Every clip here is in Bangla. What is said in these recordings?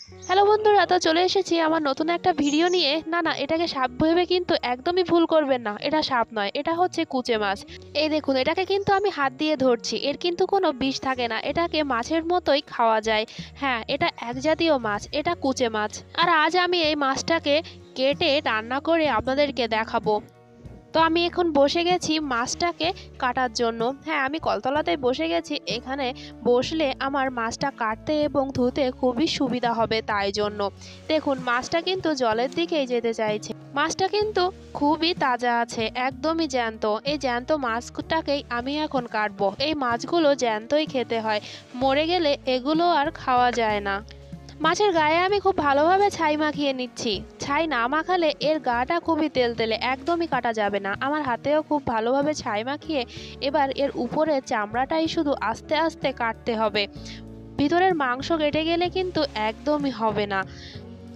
হ্যালো বন্ধুরা, তো চলে এসেছি আমার নতুন একটা ভিডিও নিয়ে। না না, এটাকে সাপ ভেবে কিন্তু একদমই ভুল করবেন না। এটা সাপ নয়, এটা হচ্ছে কুচে মাছ। এই দেখুন, এটাকে কিন্তু আমি হাত দিয়ে ধরছি। এর কিন্তু কোনো বিষ থাকে না, এটাকে মাছের মতোই খাওয়া যায়। হ্যাঁ, এটা এক জাতীয় মাছ, এটা কুচে মাছ। আর আজ আমি এই মাছটাকে কেটে রান্না করে আপনাদেরকে দেখাবো। তো আমি এখন বসে গেছি মাছটাকে কাটার জন্য। হ্যাঁ, আমি কলতলাতেই বসে গেছি। এখানে বসলে আমার মাছটা কাটতে এবং ধুতে খুবই সুবিধা হবে, তাই জন্য দেখুন মাছটা কিন্তু জলের দিকেই যেতে চাইছে। মাছটা কিন্তু খুবই তাজা আছে, একদমই জ্যান্ত। এই জ্যান্ত মাছটাকেই আমি এখন কাটবো। এই মাছগুলো জ্যান্তই খেতে হয়, মরে গেলে এগুলো আর খাওয়া যায় না। মাছের গায়ে আমি খুব ভালোভাবে ছাই মাখিয়ে নিচ্ছি। ছাই না মাখালে এর গাটা খুবই তেলতেলে, একদমই কাটা যাবে না। আমার হাতেও খুব ভালোভাবে ছাই মাখিয়ে এবার এর উপরে চামড়াটাই শুধু আস্তে আস্তে কাটতে হবে। ভিতরের মাংস কেটে গেলে কিন্তু একদমই হবে না।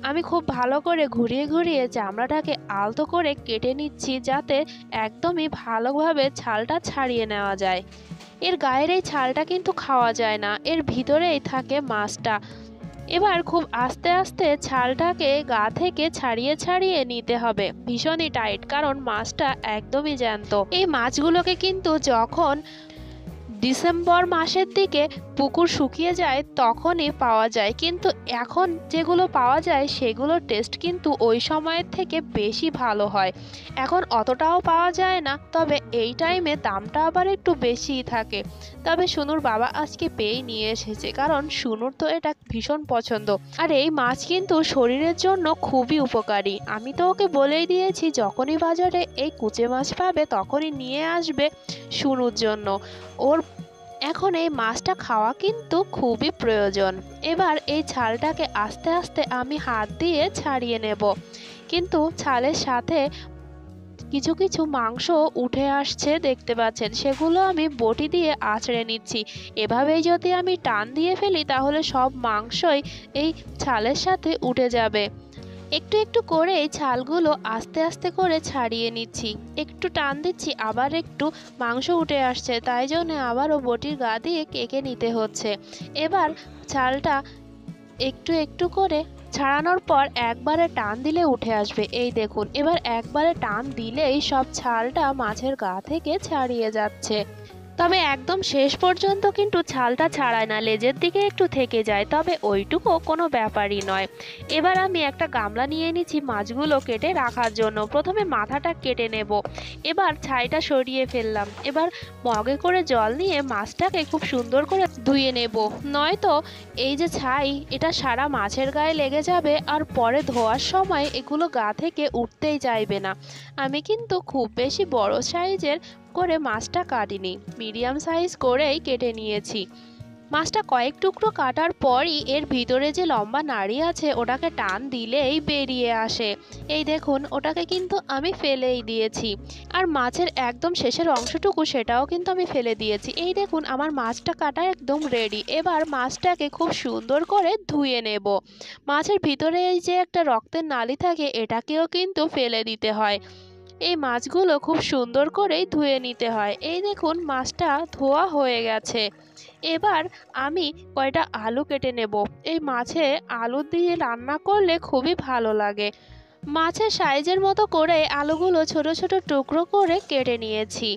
আমি খুব ভালো করে ঘুরিয়ে ঘুরিয়ে চামড়াটাকে আলতো করে কেটে নিচ্ছি, যাতে একদমই ভালোভাবে ছালটা ছাড়িয়ে নেওয়া যায়। এর গায়ের এই ছালটা কিন্তু খাওয়া যায় না, এর ভিতরেই থাকে মাছটা। এবার খুব আস্তে আস্তে ছালটাকে গা থেকে ছাড়িয়ে ছাড়িয়ে নিতে হবে, ভীষণই টাইট, কারণ মাছটা একদমই জ্যান্ত। এই মাছগুলোকে কিন্তু যখন ডিসেম্বর মাসের দিকে পুকুর শুকিয়ে যায় তখনই পাওয়া যায়, কিন্তু এখন যেগুলো পাওয়া যায় সেগুলোর টেস্ট কিন্তু ওই সময়ের থেকে বেশি ভালো হয়। এখন অতটাও পাওয়া যায় না, তবে এই টাইমে দামটা আবার একটু বেশিই থাকে। তবে সুনুর বাবা আজকে পেয়েই নিয়ে এসেছে, কারণ সুনুর তো এটা ভীষণ পছন্দ। আর এই মাছ কিন্তু শরীরের জন্য খুবই উপকারী। আমি তো ওকে বলেই দিয়েছি যখনই বাজারে এই কুচে মাছ পাবে তখনই নিয়ে আসবে সুনুর জন্য। ওর এখন এই মাছটা খাওয়া কিন্তু খুবই প্রয়োজন। এবার এই ছালটাকে আস্তে আস্তে আমি হাত দিয়ে ছাড়িয়ে নেব, কিন্তু ছালের সাথে কিছু কিছু মাংস উঠে আসছে, দেখতে পাচ্ছেন, সেগুলো আমি বটি দিয়ে আঁচড়ে নিচ্ছি। এভাবেই যদি আমি টান দিয়ে ফেলি তাহলে সব মাংসই এই ছালের সাথে উঠে যাবে। একটু একটু করে এই ছালগুলো আস্তে আস্তে করে ছাড়িয়ে নিচ্ছি। একটু টান দিচ্ছি, আবার একটু মাংস উঠে আসছে, তাই জন্য আবারও বটির গা দিয়ে কেকে নিতে হচ্ছে। এবার ছালটা একটু একটু করে ছাড়ানোর পর একবারে টান দিলে উঠে আসবে। এই দেখুন, এবার একবারে টান দিলেই সব ছালটা মাছের গা থেকে ছাড়িয়ে যাচ্ছে। তবে একদম শেষ পর্যন্ত কিন্তু ছালটা ছাড়ায় না, লেজের দিকে একটু থেকে যায়, তবে ওইটুকু কোনো ব্যাপারই নয়। এবার আমি একটা গামলা নিয়ে নিচ্ছি মাছগুলো কেটে রাখার জন্য। প্রথমে মাথাটা কেটে নেব, এবার ছাইটা সরিয়ে ফেললাম। এবার মগে করে জল নিয়ে মাছটাকে খুব সুন্দর করে ধুয়ে নেব, নয়তো এই যে ছাই, এটা সারা মাছের গায়ে লেগে যাবে, আর পরে ধোয়ার সময় এগুলো গা থেকে উঠতেই চাইবে না। আমি কিন্তু খুব বেশি বড় সাইজের করে মাছটা কাটিনি, মিডিয়াম সাইজ করেই কেটে নিয়েছি। মাছটা কয়েক টুকরো কাটার পরই এর ভিতরে যে লম্বা নাড়ি আছে ওটাকে টান দিলেই বেরিয়ে আসে। এই দেখুন, ওটাকে কিন্তু আমি ফেলেই দিয়েছি। আর মাছের একদম শেষের অংশটুকু সেটাও কিন্তু আমি ফেলে দিয়েছি। এই দেখুন, আমার মাছটা কাটা একদম রেডি। এবার মাছটাকে খুব সুন্দর করে ধুয়ে নেব। মাছের ভিতরে এই যে একটা রক্তের নালি থাকে, এটাকেও কিন্তু ফেলে দিতে হয়। এই মাছগুলো খুব সুন্দর করেই ধুয়ে নিতে হয়। এই দেখুন, মাছটা ধোয়া হয়ে গেছে। এবার আমি কয়টা আলু কেটে নেব। এই মাছে আলু দিয়ে রান্না করলে খুবই ভালো লাগে। মাছের সাইজের মতো করে আলুগুলো ছোট ছোট টুকরো করে কেটে নিয়েছি।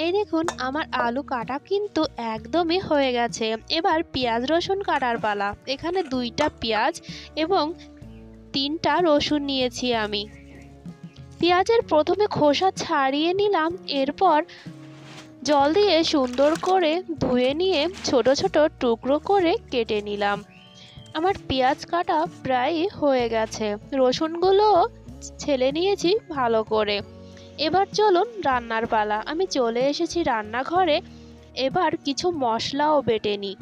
এই দেখুন, আমার আলু কাটা কিন্তু একদমই হয়ে গেছে। এবার পেঁয়াজ রসুন কাটার পালা। এখানে 2টা পেঁয়াজ এবং 3টা রসুন নিয়েছি আমি। পেঁয়াজের প্রথমে খোসা ছাড়িয়ে নিলাম, এরপর জল দিয়ে সুন্দর করে ধুয়ে নিয়ে ছোট ছোট টুকরো করে কেটে নিলাম। আমার পেঁয়াজ কাটা প্রায় হয়ে গেছে, রসুনগুলো ছেলে নিয়েছি ভালো করে। এবার চলুন রান্নার পালা। আমি চলে এসেছি রান্নাঘরে। এবার কিছু মশলাও বেটে নিই।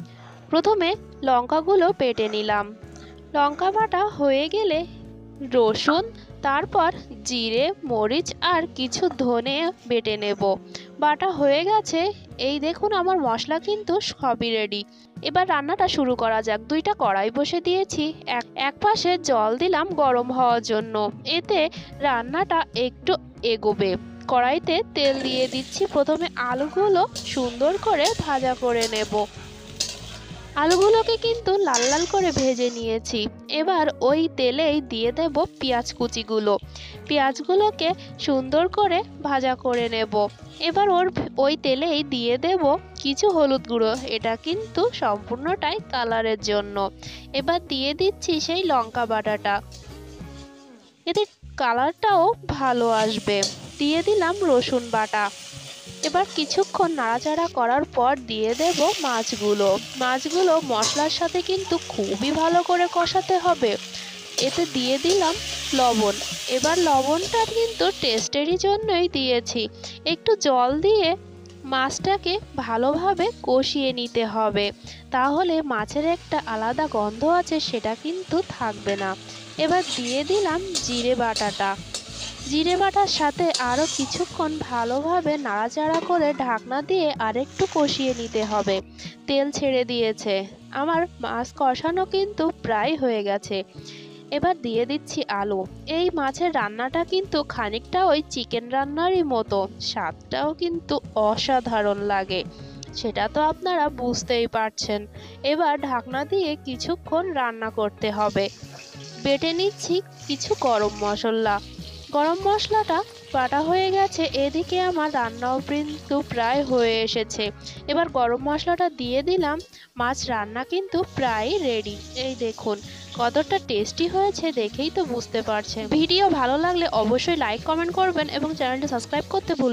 প্রথমে লঙ্কাগুলো বেটে নিলাম। লঙ্কা বাটা হয়ে গেলে রসুন, তারপর জিরে, মরিচ আর কিছু ধনে বেটে নেব। বাটা হয়ে গেছে। এই দেখুন, আমার মশলা কিন্তু সবই রেডি। এবার রান্নাটা শুরু করা যাক। 2টা কড়াই বসে দিয়েছি, এক পাশে জল দিলাম গরম হওয়ার জন্য, এতে রান্নাটা একটু এগোবে। কড়াইতে তেল দিয়ে দিচ্ছি। প্রথমে আলুগুলো সুন্দর করে ভাজা করে নেব। আলুগুলোকে কিন্তু লাল লাল করে ভেজে নিয়েছি। এবার ওই তেলেই দিয়ে দেব পেঁয়াজ কুচিগুলো। পেঁয়াজগুলোকে সুন্দর করে ভাজা করে নেব। এবার ওই তেলেই দিয়ে দেব কিছু হলুদ গুঁড়ো, এটা কিন্তু সম্পূর্ণটাই কালারের জন্য। এবার দিয়ে দিচ্ছি সেই লঙ্কা বাটাটা, এতে কালারটাও ভালো আসবে। দিয়ে দিলাম রসুন বাটা। এবার কিছুক্ষণ নাড়াচাড়া করার পর দিয়ে দেব মাছগুলো মশলার সাথে কিন্তু খুবই ভালো করে কষাতে হবে। এতে দিয়ে দিলাম লবণ। এবার লবণটা কিন্তু টেস্টেরই জন্যই দিয়েছি। একটু জল দিয়ে মাছটাকে ভালোভাবে কষিয়ে নিতে হবে, তাহলে মাছের একটা আলাদা গন্ধ আছে সেটা কিন্তু থাকবে না। এবার দিয়ে দিলাম জিরে বাটার সাথে আরও কিছুক্ষণ ভালোভাবে নাড়াচাড়া করে ঢাকনা দিয়ে আরেকটু কষিয়ে নিতে হবে। তেল ছেড়ে দিয়েছে, আমার মাছ কষানো কিন্তু প্রায় হয়ে গেছে। এবার দিয়ে দিচ্ছি আলু। এই মাছের রান্নাটা কিন্তু খানিকটা ওই চিকেন রান্নারই মতো, স্বাদটাও কিন্তু অসাধারণ লাগে, সেটা তো আপনারা বুঝতেই পারছেন। এবার ঢাকনা দিয়ে কিছুক্ষণ রান্না করতে হবে। বেটে নিচ্ছি কিছু গরম মশলাটা বাটা হয়ে গেছে। এদিকে আমার রান্নাও কিন্তু প্রায় হয়ে এসেছে। এবার গরম মশলাটা দিয়ে দিলাম। মাছ রান্না কিন্তু প্রায় রেডি। এই দেখুন কতটা টেস্টি হয়েছে, দেখেই তো বুঝতে পারছেন। ভিডিও ভালো লাগলে অবশ্যই লাইক কমেন্ট করবেন এবং চ্যানেলটি সাবস্ক্রাইব করতে ভুলবেন না।